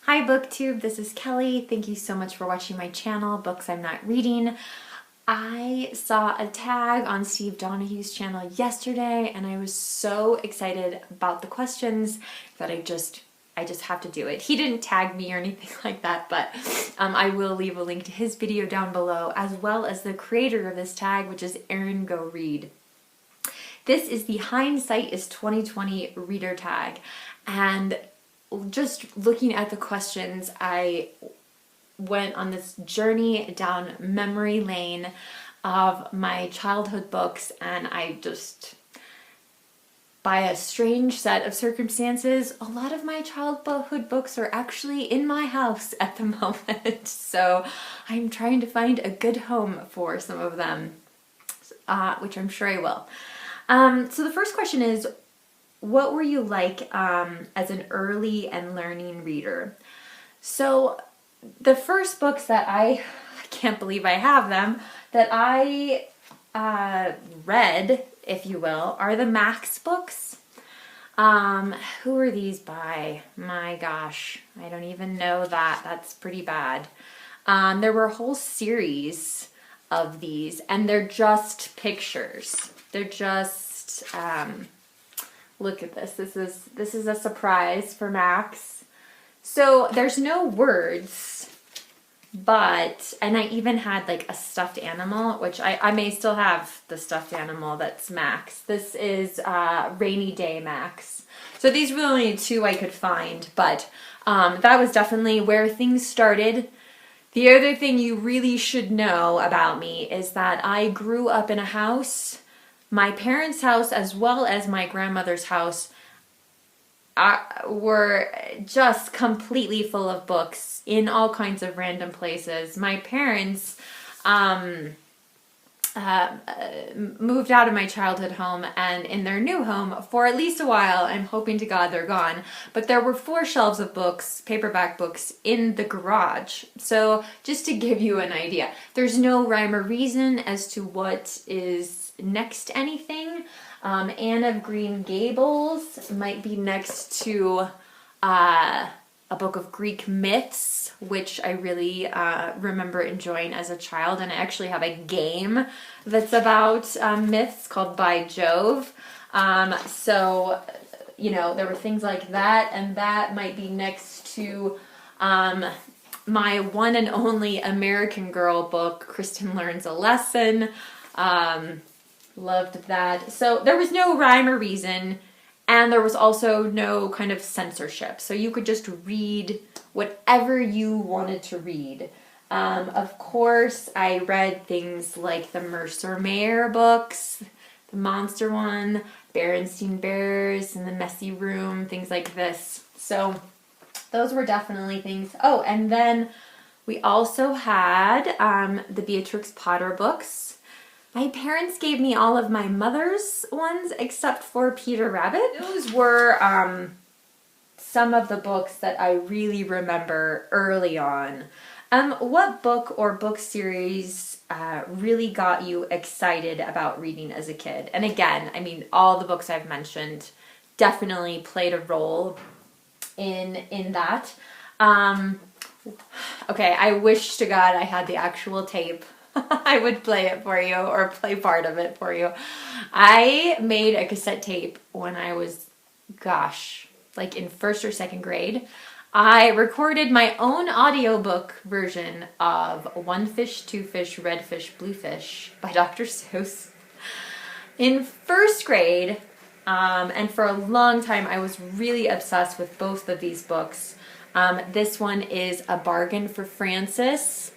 Hi BookTube, this is Kelly. Thank you so much for watching my channel, Books I'm Not Reading. I saw a tag on Steve Donahue's channel yesterday and I was so excited about the questions that I just have to do it. He didn't tag me or anything like that, but I will leave a link to his video down below, as well as the creator of this tag, which is Aaron Go Read. This is the Hindsight is 2020 reader tag, and just looking at the questions, I went on this journey down memory lane of my childhood books, and I just, by a strange set of circumstances, a lot of my childhood books are actually in my house at the moment. So I'm trying to find a good home for some of them, which I'm sure I will. So the first question is, what were you like as an early and learning reader? So the first books that I can't believe I have them, that I read, if you will, are the Max books. Who are these by? My gosh, I don't even know that. That's pretty bad. There were a whole series of these, and they're just pictures. They're just, look at this. This is a surprise for Max. So there's no words, but, and I even had like a stuffed animal, which I may still have the stuffed animal that's Max. This is Rainy Day Max. So these were the only two I could find, but that was definitely where things started. The other thing you really should know about me is that I grew up in a house, my parents' house as well as my grandmother's house, were just completely full of books in all kinds of random places. My parents moved out of my childhood home, and in their new home, for at least a while, I'm hoping to God they're gone, but there were 4 shelves of books, paperback books, in the garage. So just to give you an idea, there's no rhyme or reason as to what is next to anything. Anne of Green Gables might be next to a book of Greek myths, which I really remember enjoying as a child, and I actually have a game that's about myths called By Jove. So, you know, there were things like that, and that might be next to my one and only American Girl book, Kirsten Learns a Lesson. Loved that. So there was no rhyme or reason, and there was also no kind of censorship. So you could just read whatever you wanted to read. Of course, I read things like the Mercer books, the Monster one, Berenstain Bears, and the Messy Room, things like this. So those were definitely things. Oh, and then we also had the Beatrix Potter books. My parents gave me all of my mother's ones except for Peter Rabbit. Those were some of the books that I really remember early on. What book or book series really got you excited about reading as a kid? And again, I mean, all the books I've mentioned definitely played a role in that. Okay, I wish to God I had the actual tape. I would play it for you, or play part of it for you. I made a cassette tape when I was, gosh, like in 1st or 2nd grade. I recorded my own audiobook version of One Fish, Two Fish, Red Fish, Blue Fish by Dr. Seuss. In 1st grade, and for a long time, I was really obsessed with both of these books. This one is A Bargain for Francis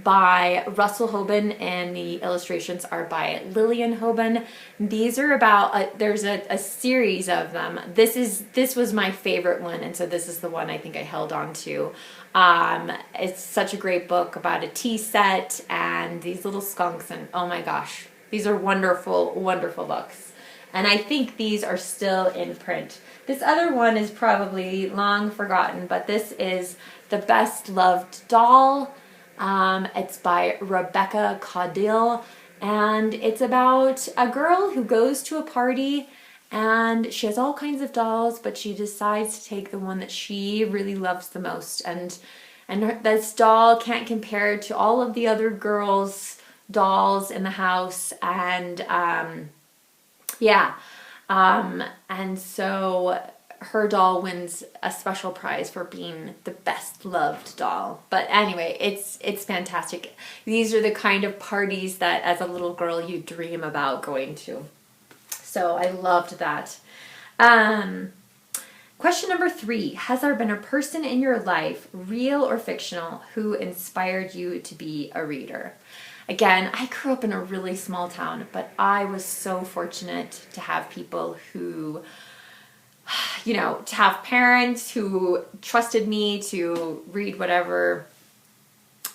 by Russell Hoban, and the illustrations are by Lillian Hoban. These are about, there's a series of them. This was my favorite one, and so this is the one I think I held on to. It's such a great book about a tea set and these little skunks, and oh my gosh, these are wonderful, wonderful books. And I think these are still in print. This other one is probably long forgotten, but this is The Best Loved Doll. It's by Rebecca Caudill, and it's about a girl who goes to a party and she has all kinds of dolls, but she decides to take the one that she really loves the most, and this doll can't compare to all of the other girls' dolls in the house, and and so her doll wins a special prize for being the best loved doll. But anyway, it's fantastic. These are the kind of parties that as a little girl you dream about going to. So I loved that. Question number 3. Has there been a person in your life, real or fictional, who inspired you to be a reader? Again, I grew up in a really small town, but I was so fortunate to have people who, to have parents who trusted me to read whatever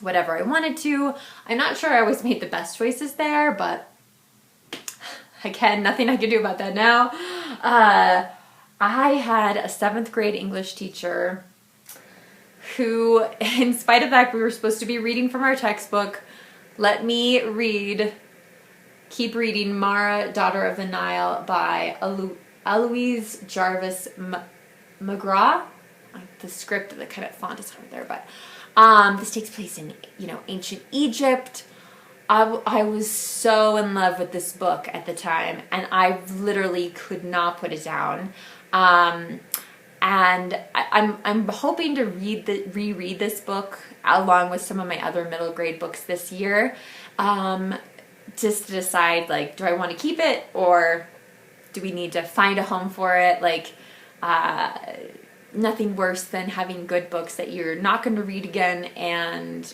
I wanted to. I'm not sure I always made the best choices there, but again, nothing I can do about that now. I had a 7th grade English teacher who, in spite of the fact we were supposed to be reading from our textbook, let me keep reading Mara, Daughter of the Nile by Eloise Jarvis McGraw. The script, the kind of font is hard there, but this takes place in, ancient Egypt. I was so in love with this book at the time, and I literally could not put it down. And I'm hoping to reread this book along with some of my other middle grade books this year, just to decide, do I want to keep it, or do we need to find a home for it? Nothing worse than having good books that you're not going to read again and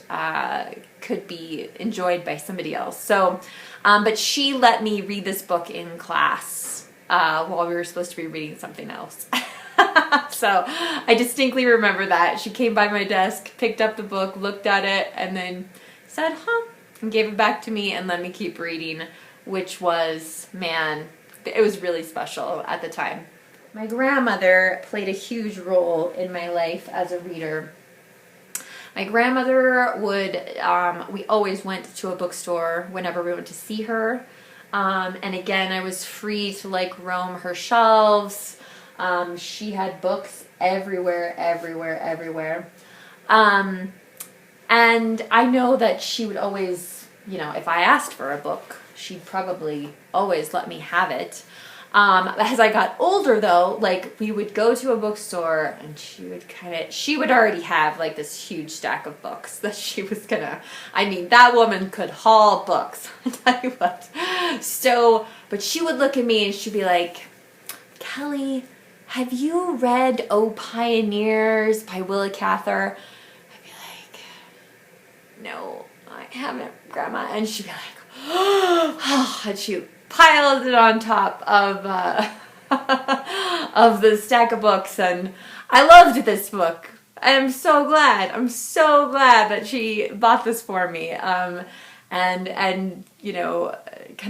could be enjoyed by somebody else. So, but she let me read this book in class while we were supposed to be reading something else. So I distinctly remember that. She came by my desk, picked up the book, looked at it, and then said, and gave it back to me and let me keep reading, which was, it was really special at the time. My grandmother played a huge role in my life as a reader. My grandmother we always went to a bookstore whenever we went to see her. And again, I was free to roam her shelves. She had books everywhere. And I know that she would always, if I asked for a book, she'd probably always let me have it. As I got older though, we would go to a bookstore and she would already have this huge stack of books that she was that woman could haul books. I tell you what. So, but she would look at me and she'd be like, Kelly, have you read Oh Pioneers by Willa Cather? I'd be like, no, I haven't, Grandma. And she'd be like, oh, and she piled it on top of of the stack of books, and I loved this book. I'm so glad that she bought this for me, and kind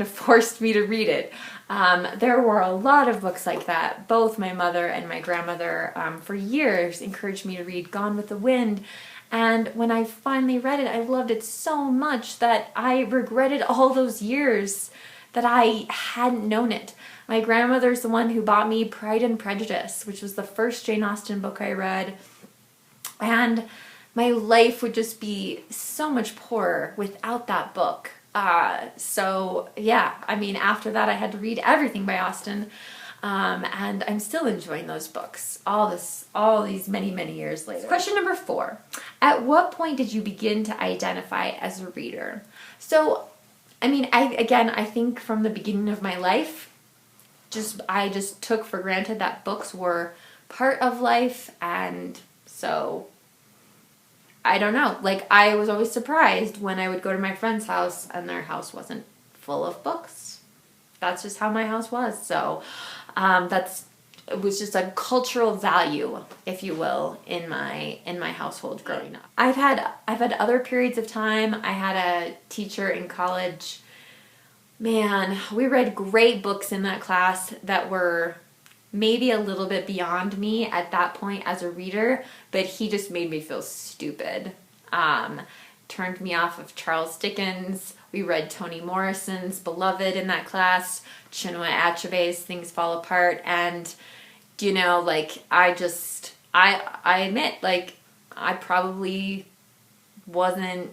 of forced me to read it. There were a lot of books like that. Both my mother and my grandmother for years encouraged me to read Gone with the Wind. And when I finally read it, I loved it so much that I regretted all those years that I hadn't known it. My grandmother's the one who bought me Pride and Prejudice, which was the first Jane Austen book I read. And my life would just be so much poorer without that book. After that I had to read everything by Austen. And I'm still enjoying those books all these many, many years later. Question number 4. At what point did you begin to identify as a reader? So, I think from the beginning of my life, I just took for granted that books were part of life, and so I don't know. I was always surprised when I would go to my friend's house and their house wasn't full of books. That's just how my house was. So it was just a cultural value, if you will, in my household growing up. I've had other periods of time. I had a teacher in college. Man, we read great books in that class that were maybe a little bit beyond me at that point as a reader, but he just made me feel stupid. turned me off of Charles Dickens. We read Toni Morrison's Beloved in that class, Chinua Achebe's Things Fall Apart, and like I admit, like I probably wasn't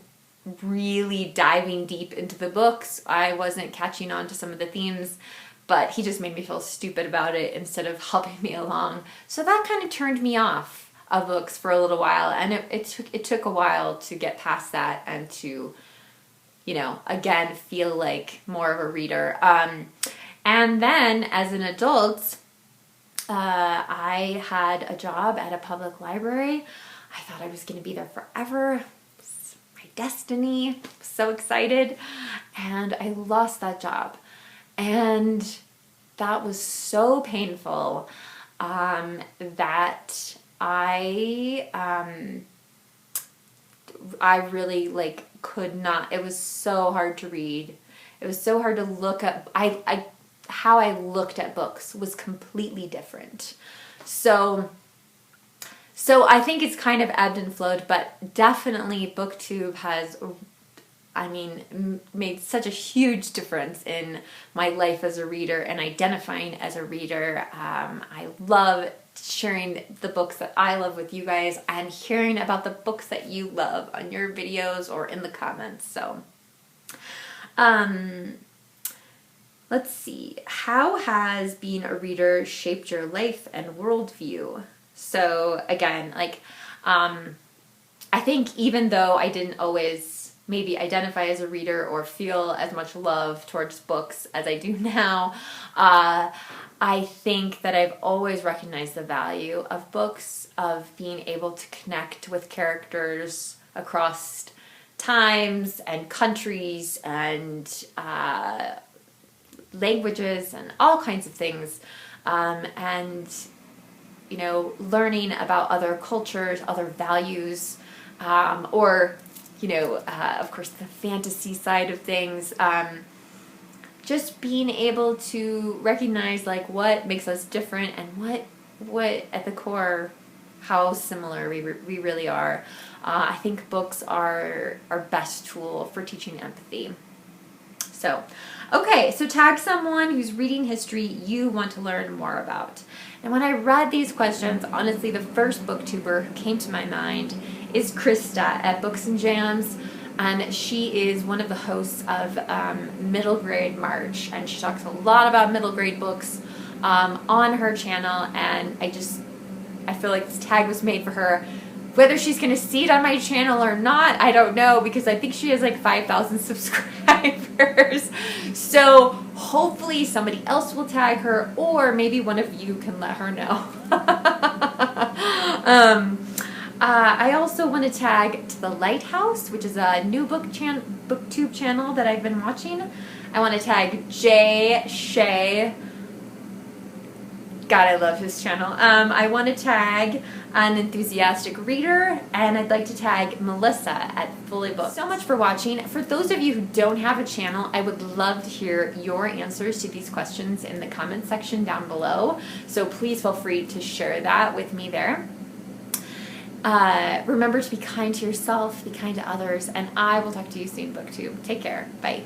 really diving deep into the books. I wasn't catching on to some of the themes, but he just made me feel stupid about it instead of helping me along. So that kind of turned me off of books for a little while, and it took a while to get past that and to, again, feel like more of a reader. And then as an adult, I had a job at a public library. I thought I was going to be there forever. It's my destiny. So excited. And I lost that job. And that was so painful that I really could not. It was so hard to read. It was so hard to look at. How I looked at books was completely different. So I think it's kind of ebbed and flowed, but definitely BookTube has, made such a huge difference in my life as a reader and identifying as a reader. I love sharing the books that I love with you guys and hearing about the books that you love on your videos or in the comments. So, let's see. How has being a reader shaped your life and worldview? So again, I think even though I didn't always maybe identify as a reader or feel as much love towards books as I do now, I think that I've always recognized the value of books, of being able to connect with characters across times and countries and languages and all kinds of things, and learning about other cultures, other values, or of course the fantasy side of things, just being able to recognize what makes us different and what at the core how similar we really are. I think books are our best tool for teaching empathy. So, okay, so tag someone who's reading history you want to learn more about. And when I read these questions, honestly, the first booktuber who came to my mind is Krista at Books and Jams. And she is one of the hosts of Middle Grade March. And she talks a lot about middle grade books on her channel. And I feel like this tag was made for her. Whether she's going to see it on my channel or not, I don't know, because I think she has 5,000 subscribers. So hopefully somebody else will tag her, or maybe one of you can let her know. I also want to tag To the Lighthouse, which is a new booktube channel that I've been watching. I want to tag Jay Shea. God, I love his channel. I want to tag An Enthusiastic Reader, and I'd like to tag Melissa at Fully Booked. So much for watching. For those of you who don't have a channel, I would love to hear your answers to these questions in the comment section down below. So please feel free to share that with me there. Remember to be kind to yourself, be kind to others, and I will talk to you soon, BookTube. Take care. Bye.